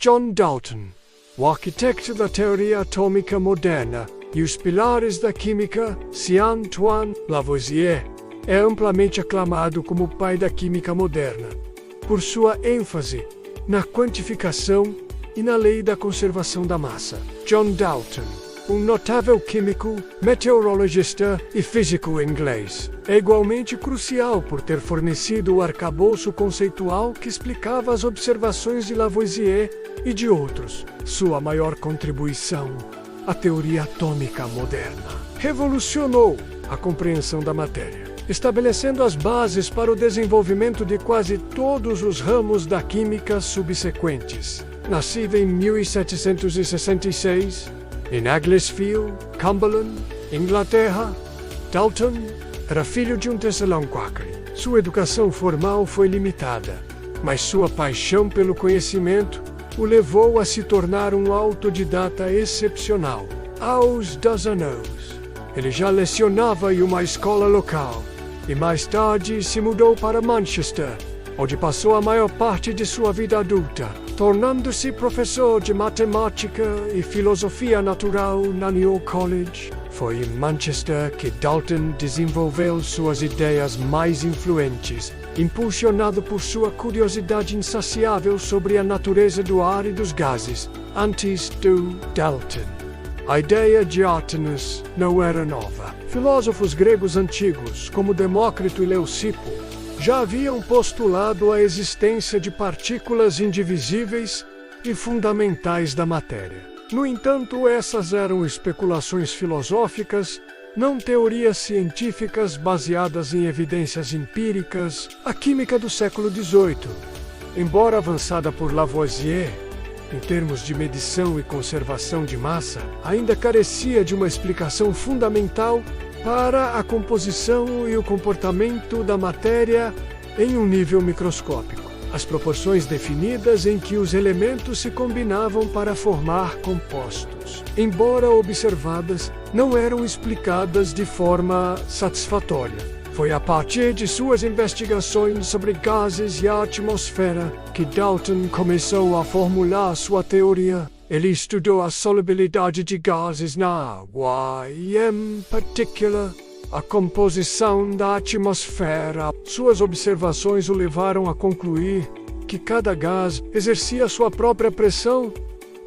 John Dalton, o arquiteto da teoria atômica moderna e os pilares da química, Sir-Antoine Lavoisier, é amplamente aclamado como o pai da química moderna, por sua ênfase na quantificação e na lei da conservação da massa. John Dalton, um notável químico, meteorologista e físico inglês, é igualmente crucial por ter fornecido o arcabouço conceitual que explicava as observações de Lavoisier e de outros. Sua maior contribuição, a teoria atômica moderna, revolucionou a compreensão da matéria, estabelecendo as bases para o desenvolvimento de quase todos os ramos da química subsequentes. Nascido em 1766, em Ecclesfield, Cumberland, Inglaterra, Dalton era filho de um tecelão quaker. Sua educação formal foi limitada, mas sua paixão pelo conhecimento o levou a se tornar um autodidata excepcional. Aos 12 anos, ele já lecionava em uma escola local e mais tarde se mudou para Manchester, onde passou a maior parte de sua vida adulta, tornando-se professor de matemática e filosofia natural na New College. Foi em Manchester que Dalton desenvolveu suas ideias mais influentes, impulsionado por sua curiosidade insaciável sobre a natureza do ar e dos gases. Antes do Dalton, a ideia de átomos não era nova. Filósofos gregos antigos, como Demócrito e Leucipo, já haviam postulado a existência de partículas indivisíveis e fundamentais da matéria. No entanto, essas eram especulações filosóficas, não teorias científicas baseadas em evidências empíricas. A química do século XVIII, embora avançada por Lavoisier, em termos de medição e conservação de massa, ainda carecia de uma explicação fundamental para a composição e o comportamento da matéria em um nível microscópico. As proporções definidas em que os elementos se combinavam para formar compostos, embora observadas, não eram explicadas de forma satisfatória. Foi a partir de suas investigações sobre gases e a atmosfera que Dalton começou a formular sua teoria. Ele estudou a solubilidade de gases na água e, em particular, a composição da atmosfera. Suas observações o levaram a concluir que cada gás exercia sua própria pressão,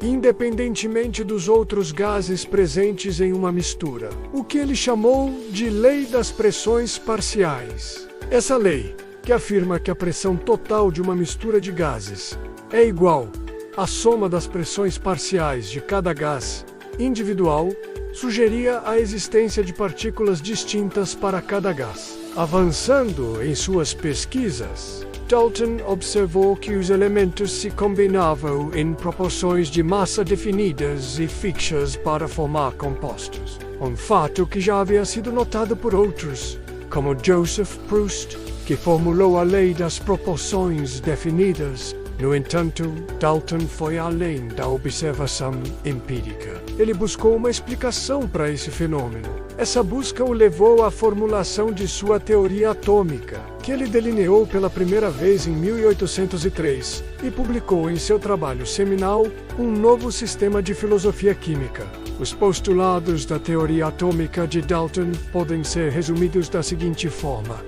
independentemente dos outros gases presentes em uma mistura, o que ele chamou de Lei das Pressões Parciais. Essa lei, que afirma que a pressão total de uma mistura de gases é igual à soma das pressões parciais de cada gás individual, sugeria a existência de partículas distintas para cada gás. Avançando em suas pesquisas, Dalton observou que os elementos se combinavam em proporções de massa definidas e fixas para formar compostos, um fato que já havia sido notado por outros, como Joseph Proust, que formulou a lei das proporções definidas. No entanto, Dalton foi além da observação empírica. Ele buscou uma explicação para esse fenômeno. Essa busca o levou à formulação de sua teoria atômica, que ele delineou pela primeira vez em 1803 e publicou em seu trabalho seminal Um Novo Sistema de Filosofia Química. Os postulados da teoria atômica de Dalton podem ser resumidos da seguinte forma: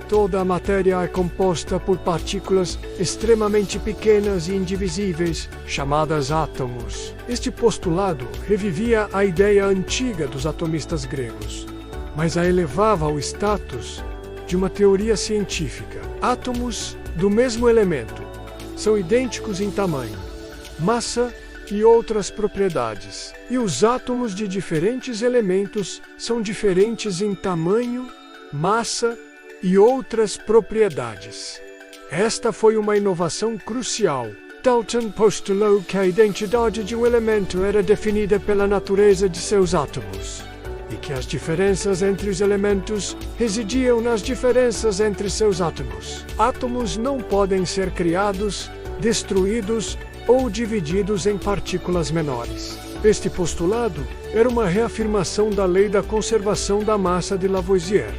toda a matéria é composta por partículas extremamente pequenas e indivisíveis, chamadas átomos. Este postulado revivia a ideia antiga dos atomistas gregos, mas a elevava ao status de uma teoria científica. Átomos do mesmo elemento são idênticos em tamanho, massa e outras propriedades, e os átomos de diferentes elementos são diferentes em tamanho, massa e outras propriedades. Esta foi uma inovação crucial. Dalton postulou que a identidade de um elemento era definida pela natureza de seus átomos, e que as diferenças entre os elementos residiam nas diferenças entre seus átomos. Átomos não podem ser criados, destruídos ou divididos em partículas menores. Este postulado era uma reafirmação da lei da conservação da massa de Lavoisier,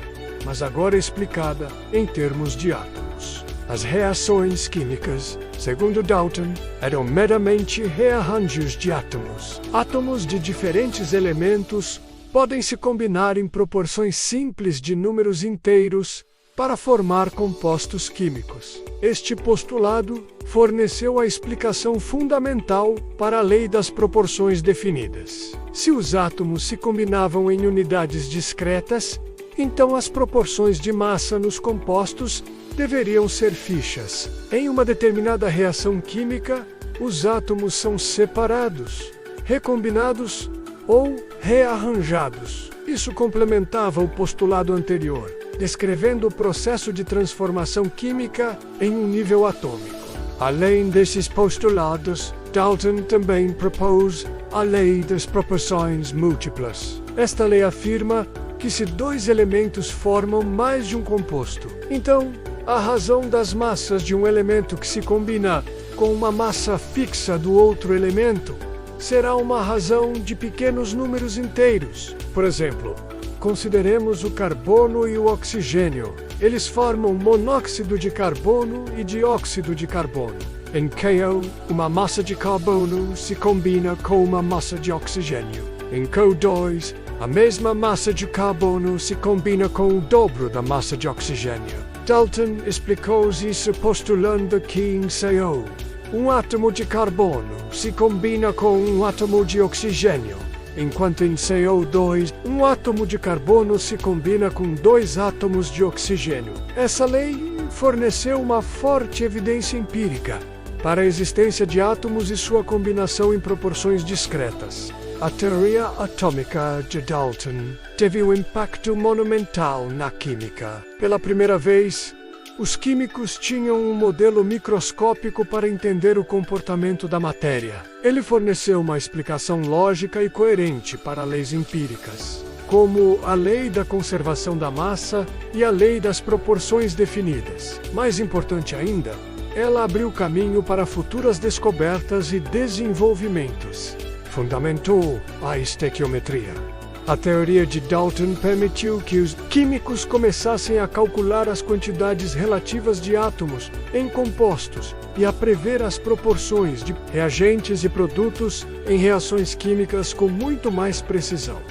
mas agora explicada em termos de átomos. As reações químicas segundo Dalton, eram meramente rearranjos de átomos. Átomos de diferentes elementos podem se combinar em proporções simples de números inteiros para formar compostos químicos. Este postulado forneceu a explicação fundamental para a lei das proporções definidas. Se os átomos se combinavam em unidades discretas, então as proporções de massa nos compostos deveriam ser fixas. Em uma determinada reação química, os átomos são separados, recombinados ou rearranjados. Isso complementava o postulado anterior, descrevendo o processo de transformação química em um nível atômico. Além desses postulados, Dalton também propôs a lei das proporções múltiplas. Esta lei afirma que se dois elementos formam mais de um composto, então a razão das massas de um elemento que se combina com uma massa fixa do outro elemento será uma razão de pequenos números inteiros. Por exemplo, consideremos o carbono e o oxigênio. Eles formam monóxido de carbono e dióxido de carbono. Em KO, uma massa de carbono se combina com uma massa de oxigênio. Em CO2, a mesma massa de carbono se combina com o dobro da massa de oxigênio. Dalton explicou isso postulando que em CO, um átomo de carbono se combina com um átomo de oxigênio, enquanto em CO2, um átomo de carbono se combina com dois átomos de oxigênio. Essa lei forneceu uma forte evidência empírica para a existência de átomos e sua combinação em proporções discretas. A teoria atômica de Dalton teve um impacto monumental na química. Pela primeira vez, os químicos tinham um modelo microscópico para entender o comportamento da matéria. Ele forneceu uma explicação lógica e coerente para leis empíricas, como a lei da conservação da massa e a lei das proporções definidas. Mais importante ainda, ela abriu caminho para futuras descobertas e desenvolvimentos. Fundamentou a estequiometria. A teoria de Dalton permitiu que os químicos começassem a calcular as quantidades relativas de átomos em compostos e a prever as proporções de reagentes e produtos em reações químicas com muito mais precisão.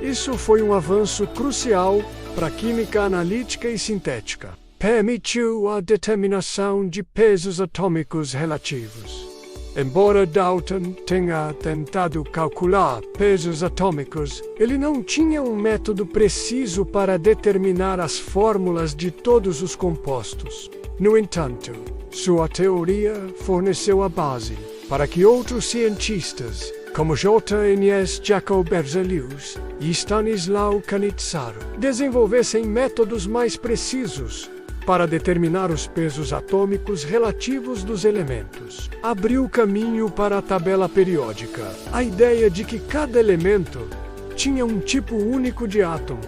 Isso foi um avanço crucial para a química analítica e sintética. Permitiu a determinação de pesos atômicos relativos. Embora Dalton tenha tentado calcular pesos atômicos, ele não tinha um método preciso para determinar as fórmulas de todos os compostos. No entanto, sua teoria forneceu a base para que outros cientistas, como J.N.S. Jacob Berzelius e Stanislaw Cannizzaro, desenvolvessem métodos mais precisos para determinar os pesos atômicos relativos dos elementos. Abriu caminho para a tabela periódica. A ideia de que cada elemento tinha um tipo único de átomo,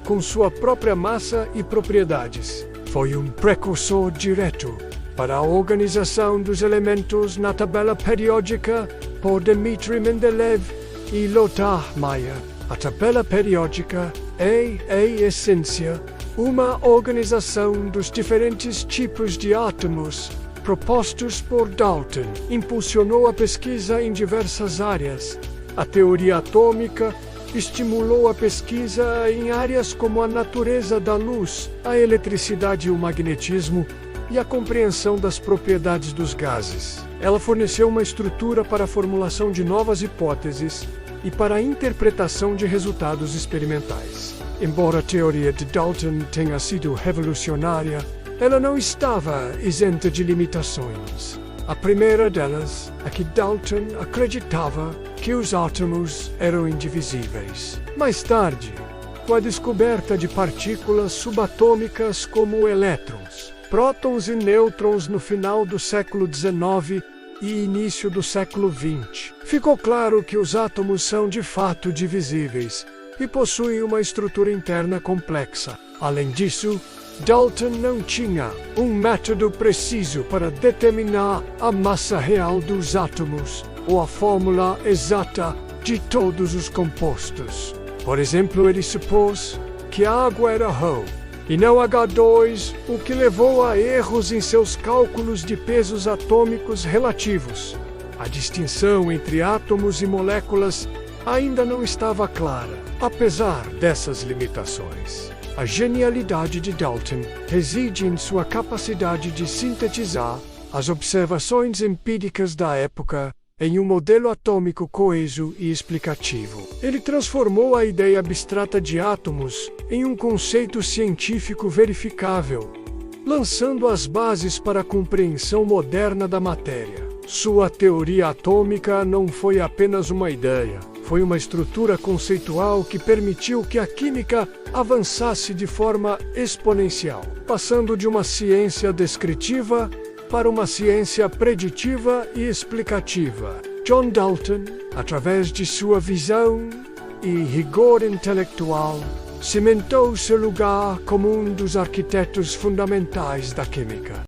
com sua própria massa e propriedades, foi um precursor direto para a organização dos elementos na tabela periódica por Dmitry Mendeleev e Lothar Meyer. A tabela periódica é, em essência, uma organização dos diferentes tipos de átomos propostos por Dalton. Impulsionou a pesquisa em diversas áreas. A teoria atômica estimulou a pesquisa em áreas como a natureza da luz, a eletricidade e o magnetismo, e a compreensão das propriedades dos gases. Ela forneceu uma estrutura para a formulação de novas hipóteses e para a interpretação de resultados experimentais. Embora a teoria de Dalton tenha sido revolucionária, ela não estava isenta de limitações. A primeira delas é que Dalton acreditava que os átomos eram indivisíveis. Mais tarde, com a descoberta de partículas subatômicas como elétrons, prótons e nêutrons no final do século XIX e início do século XX, ficou claro que os átomos são de fato divisíveis e possuem uma estrutura interna complexa. Além disso, Dalton não tinha um método preciso para determinar a massa real dos átomos ou a fórmula exata de todos os compostos. Por exemplo, ele supôs que a água era Rho, e não H2, o que levou a erros em seus cálculos de pesos atômicos relativos. A distinção entre átomos e moléculas ainda não estava clara. Apesar dessas limitações, a genialidade de Dalton reside em sua capacidade de sintetizar as observações empíricas da época em um modelo atômico coeso e explicativo. Ele transformou a ideia abstrata de átomos em um conceito científico verificável, lançando as bases para a compreensão moderna da matéria. Sua teoria atômica não foi apenas uma ideia, foi uma estrutura conceitual que permitiu que a química avançasse de forma exponencial, passando de uma ciência descritiva para uma ciência preditiva e explicativa. John Dalton, através de sua visão e rigor intelectual, cimentou seu lugar como um dos arquitetos fundamentais da química.